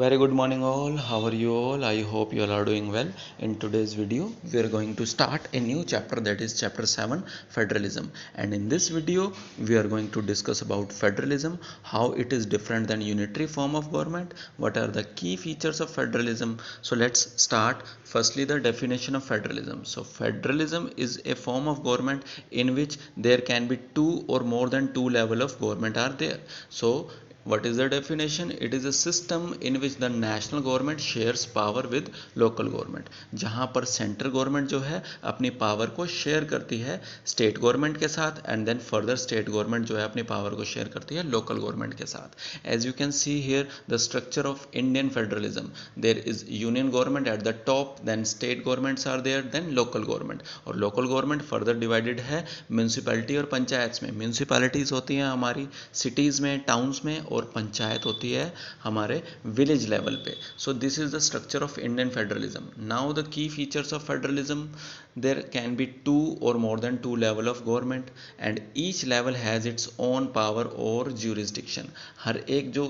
Very good morning all. How are you all? I hope you all are doing well. In today's video, we are going to start a new chapter, that is chapter 7, federalism. And in this video, we are going to discuss about federalism, how it is different than unitary form of government, what are the key features of federalism. So let's start. Firstly, the definition of federalism. So federalism is a form of government in which there can be two or more than two level of government are there. So what is the definition? It is a system in which the national government shares power with local government, जहाँ पर central government जो है अपनी power को share करती है state government के साथ, and then further state government जो है अपनी पावर को शेयर करती है लोकल गवर्नमेंट के साथ. As you can see here the structure of Indian federalism, there is union government at the top, then state governments are there, then local government. और local government further divided है municipality और पंचायत में. Municipalities होती हैं हमारी cities में, towns में, और पंचायत होती है हमारे विलेज लेवल पे. So this is the structure of Indian federalism. Now the key features of federalism, there can be two or more than two level of government and each level has its own power or jurisdiction. हर एक जो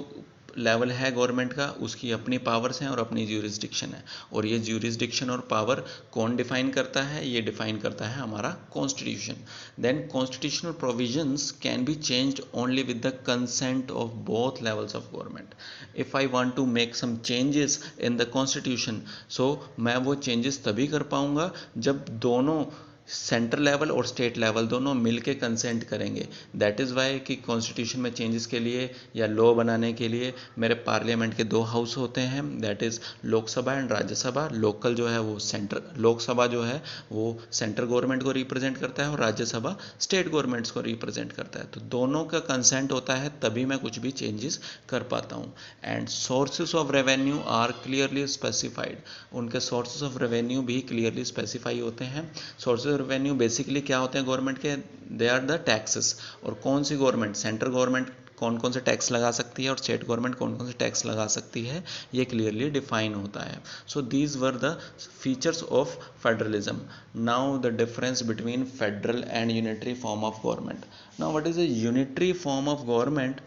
level है government का उसकी अपनी powers हैं और अपनी jurisdiction है. और ये ज्यूरिसडिक्शन और पावर कौन डिफाइन करता है? ये डिफाइन करता है हमारा constitution. Then constitutional provisions can be changed only with the consent of both levels of government. If I want to make some changes in the constitution, so मैं वो चेंजेस तभी कर पाऊंगा जब दोनों सेंट्रल लेवल और स्टेट लेवल दोनों मिलके कंसेंट करेंगे. दैट इज़ वाई कि कॉन्स्टिट्यूशन में चेंजेस के लिए या लॉ बनाने के लिए मेरे पार्लियामेंट के दो हाउस होते हैं, that is Lok Sabha and Rajya Sabha. Local जो है वो सेंटर, लोकसभा जो है वो सेंट्रल गवर्नमेंट को रिप्रेजेंट करता है और राज्यसभा स्टेट गवर्नमेंट्स को रिप्रेजेंट करता है. तो दोनों का कंसेंट होता है तभी मैं कुछ भी चेंजेस कर पाता हूँ. And sources of revenue are clearly specified. उनके सोर्सेज ऑफ रेवेन्यू भी क्लियरली स्पेसिफाई होते हैं. सोर्सेज रेवेन्यू बेसिकली क्या होते हैं गवर्नमेंट के? They are the taxes. और कौन सी गवर्नमेंट, सेंट्रल गवर्नमेंट कौन कौन से टैक्स लगा सकती है और स्टेट गवर्नमेंट कौन कौन से टैक्स लगा सकती है, ये क्लियरली डिफाइन होता है. So these were the features of federalism. Now the difference between federal and unitary form of government. Now what is a unitary form of government?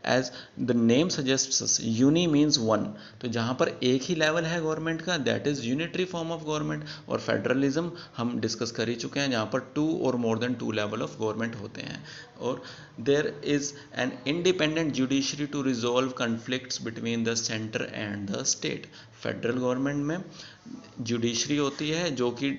As the name suggests, uni means one. तो जहाँ पर एक ही level है government का, that is unitary form of government. और federalism हम discuss कर ही चुके हैं जहाँ पर टू और more than two level of government होते हैं. और there is an independent judiciary to resolve conflicts between the centre and the state. Federal government में जुडिशरी होती है जो कि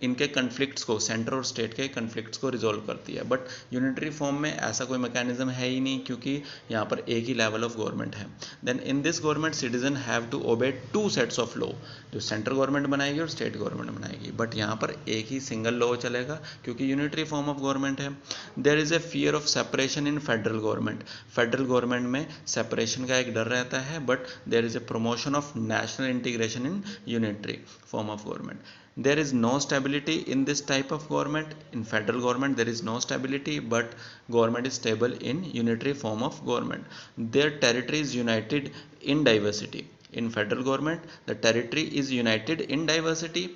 इनके कन्फ्लिक्ट्स को, सेंटर और स्टेट के कन्फ्लिक्ट्स को रिजॉल्व करती है. बट यूनिटरी फॉर्म में ऐसा कोई मैकेनिज्म है ही नहीं क्योंकि यहाँ पर एक ही लेवल ऑफ गवर्नमेंट है. Then in this government citizen have to obey two sets of law, जो सेंट्रल गवर्नमेंट बनाएगी और स्टेट गवर्नमेंट बनाएगी. बट यहाँ पर एक ही सिंगल लॉ चलेगा क्योंकि यूनिटरी फॉर्म ऑफ गवर्नमेंट है. There is a fear of separation in federal government. Federal government में सेपरेशन का एक डर रहता है, but there is a promotion of national integration in unitary form of government. There is no stability in this type of government. In federal government there is no stability, but government is stable in unitary form of government. Their territory is united in diversity. In federal government the territory is united in diversity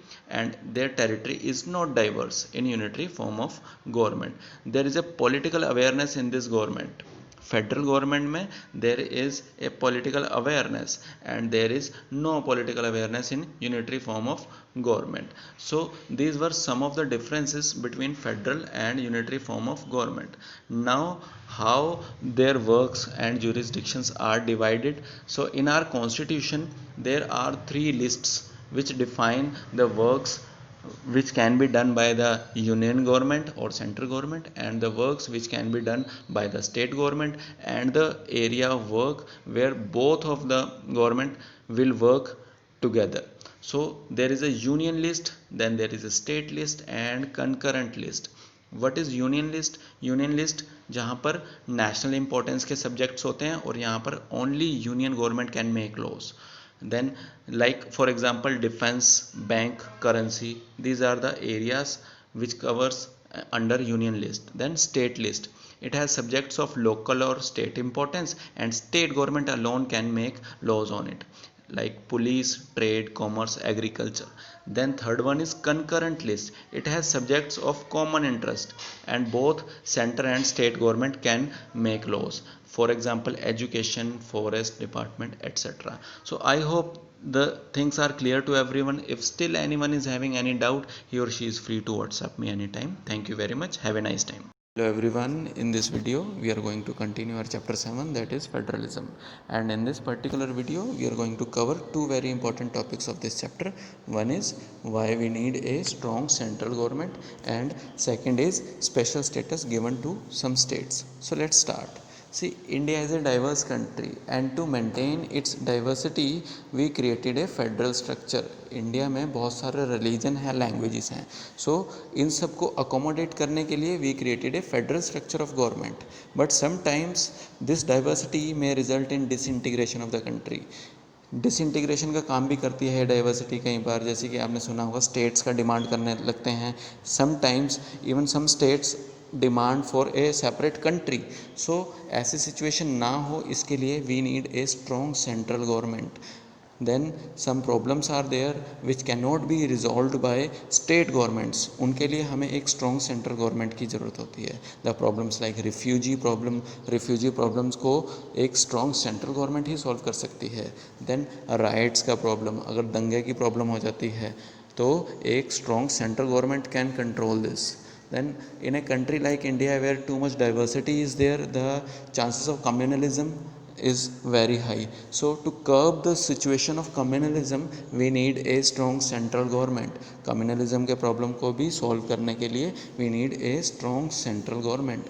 and their territory is not diverse in unitary form of government. There is a political awareness in this government. Federal government में there is a political awareness and there is no political awareness in unitary form of government. So these were some of the differences between federal and unitary form of government. Now how their works and jurisdictions are divided. So in our constitution there are three lists which define the works which can be done by the union government or central government and the works which can be done by the state government and the area of work where both of the government will work together. So there is a union list, then there is a state list and concurrent list. What is union list? Union list जहाँ पर national importance के subjects होते हैं और यहाँ पर only union government can make laws. Then like for example defense, bank, currency, these are the areas which covers under union list. Then state list, it has subjects of local or state importance and state government alone can make laws on it. like police, trade, commerce, agriculture. Then third one is concurrent list. It has subjects of common interest and both center and state government can make laws. For example, education, forest department, etc. So I hope the things are clear to everyone. If still anyone is having any doubt, he or she is free to WhatsApp me anytime. Thank you very much. Have a nice time. Hello everyone, in this video we are going to continue our chapter 7, that is federalism, and in this particular video we are going to cover two very important topics of this chapter. One is why we need a strong central government and second is special status given to some states. So let's start. See, India is a diverse country and to maintain its diversity we created a federal structure. India में बहुत सारे religion है, languages हैं, सो इन सब को accommodate करने के लिए we created a federal structure of government. But sometimes this diversity may result in disintegration of the country. Disintegration का काम भी करती है डाइवर्सिटी कई बार, जैसे कि आपने सुना होगा स्टेट्स का डिमांड करने लगते हैं. Sometimes even some states demand for a separate country. So ऐसी सिचुएशन ना हो, इसके लिए we need a strong central government. Then some problems are there which cannot be resolved by state governments. उनके लिए हमें एक strong central government की ज़रूरत होती है. The problems like refugee problems को एक strong central government ही solve कर सकती है. Then riots का problem, अगर दंगे की problem हो जाती है तो एक strong central government can control this. Then in a country like India where too much diversity is there, the chances of communalism is very high. So to curb the situation of communalism we need a strong central government. Communalism के problem को भी solve करने के लिए we need a strong central government.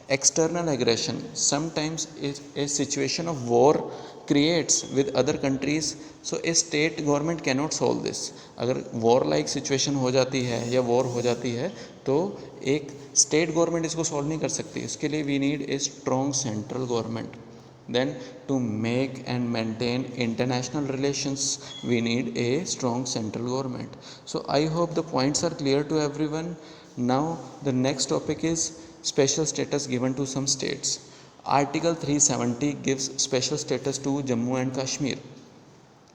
External aggression, sometimes a situation of war creates with other countries, so a state government cannot solve this. अगर war like situation हो जाती है या war हो जाती है तो एक state government इसको solve नहीं कर सकती. इसके लिए we need a strong central government. Then to make and maintain international relations we need a strong central government. So I hope the points are clear to everyone. Now the next topic is special status given to some states. Article 370 gives special status to Jammu and Kashmir.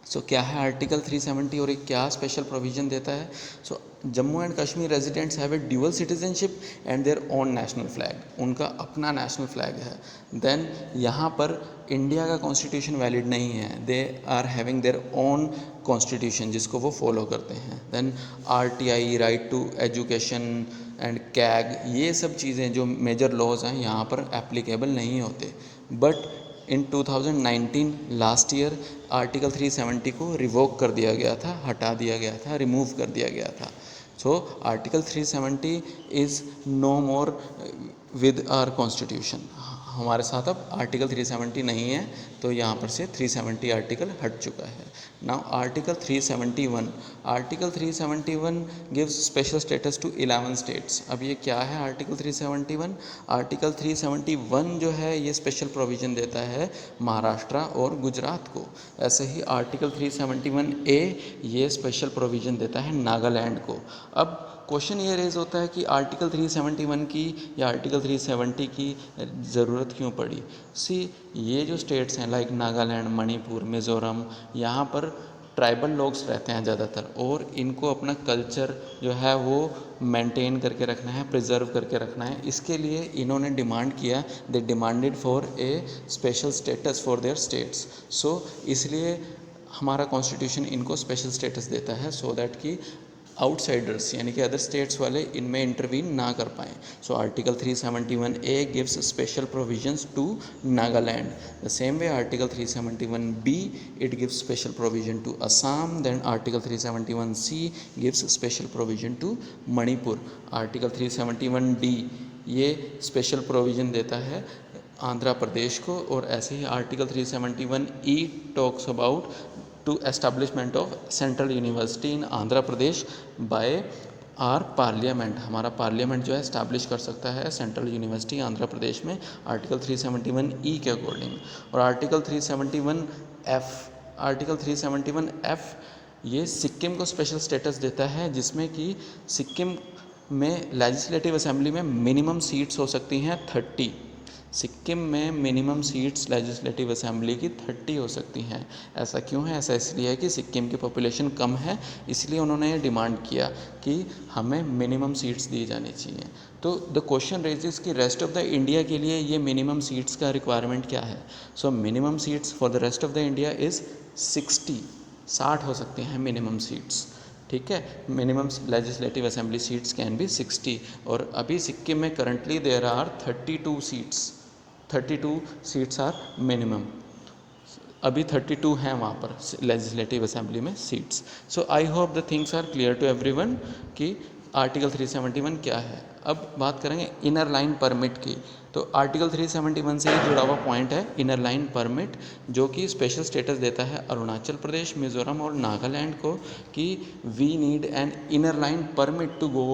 सो क्या है article 370 और एक क्या special provision देता है? So Jammu and Kashmir residents have a dual citizenship and their own national flag. उनका अपना national flag है. देन यहाँ पर इंडिया का कॉन्स्टिट्यूशन वैलिड नहीं है. They are having their own constitution जिसको वो फॉलो करते हैं. Then RTI, right to education and CAG, ये सब चीज़ें जो मेजर लॉज हैं यहाँ पर एप्लीकेबल नहीं होते. But in 2019 last year article 370 को रिवोक कर दिया गया था, हटा दिया गया था, रिमूव कर दिया गया था. So article 370 is no more with our constitution. हमारे साथ अब आर्टिकल 370 नहीं है, तो यहाँ पर से 370 आर्टिकल हट चुका है. Now article 371 gives special status to 11 states. अब ये क्या है आर्टिकल 371? आर्टिकल 371 जो है ये स्पेशल प्रोविज़न देता है महाराष्ट्र और गुजरात को. ऐसे ही आर्टिकल 371A ये स्पेशल प्रोविज़न देता है नागालैंड को. अब क्वेश्चन ये रेज होता है कि आर्टिकल 371 की या आर्टिकल 370 की ज़रूरत क्यों पड़ी? सी, ये जो स्टेट्स हैं लाइक नागालैंड, मणिपुर, मिज़ोरम, यहाँ पर ट्राइबल लोग रहते हैं ज़्यादातर और इनको अपना कल्चर जो है वो मेंटेन करके रखना है, प्रिजर्व करके रखना है. इसके लिए इन्होंने डिमांड किया, they demanded for a special status for their states. So इसलिए हमारा कॉन्स्टिट्यूशन इनको स्पेशल स्टेटस देता है सो दैट कि आउटसाइडर्स यानी कि अदर स्टेट्स वाले इनमें इंटरवीन ना कर पाएँ. So article 371A gives special provisions to Nagaland. The same way article 371B it gives special provision to Assam. Then article 371C gives special provision to Manipur. Article 371D ये special provision देता है आंध्र प्रदेश को. और ऐसे ही article 371E talks about to establishment of central university in Andhra Pradesh by our parliament. हमारा parliament जो है इस्टेब्लिश कर सकता है सेंट्रल यूनिवर्सिटी आंध्र प्रदेश में आर्टिकल 371E के अकॉर्डिंग. और आर्टिकल 371F ये सिक्किम को स्पेशल स्टेटस देता है, जिसमें कि सिक्किम में लेजिस्लेटिव असेंबली में मिनिमम सीट्स हो सकती हैं 30. सिक्किम में मिनिमम सीट्स लेजिस्लेटिव असेंबली की 30 हो सकती हैं। ऐसा क्यों है? ऐसा इसलिए है कि सिक्किम की पॉपुलेशन कम है, इसलिए उन्होंने ये डिमांड किया कि हमें मिनिमम सीट्स दी जानी चाहिए। तो द क्वेश्चन रेजिस कि रेस्ट ऑफ द इंडिया के लिए ये मिनिमम सीट्स का रिक्वायरमेंट क्या है? So minimum seats for the rest of the India is 60 हो सकती हैं मिनिमम सीट्स। ठीक है, minimum legislative assembly seats can be 60। और अभी सिक्किम में currently there are 32 seats are minimum. अभी 32 हैं वहाँ पर लेजिस्लेटिव असेंबली में seats. So I hope the things are clear to everyone कि आर्टिकल 371 क्या है। अब बात करेंगे इनर लाइन परमिट की। तो आर्टिकल 371 से ही जुड़ा हुआ पॉइंट है इनर लाइन परमिट, जो कि स्पेशल स्टेटस देता है अरुणाचल प्रदेश, मिज़ोरम और नागालैंड को कि we need an inner line permit to go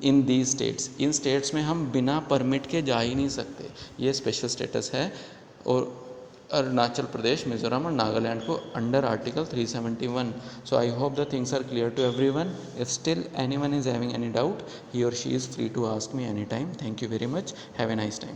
in these states. इन स्टेट्स में हम बिना परमिट के जा ही नहीं सकते, ये स्पेशल स्टेटस है। और अरुणाचल प्रदेश, मिज़ोरम और नागालैंड को under article 371। So I hope the things are clear to everyone. If still anyone is having any doubt, he और she is free to ask me any time. Thank you very much. Have a nice time.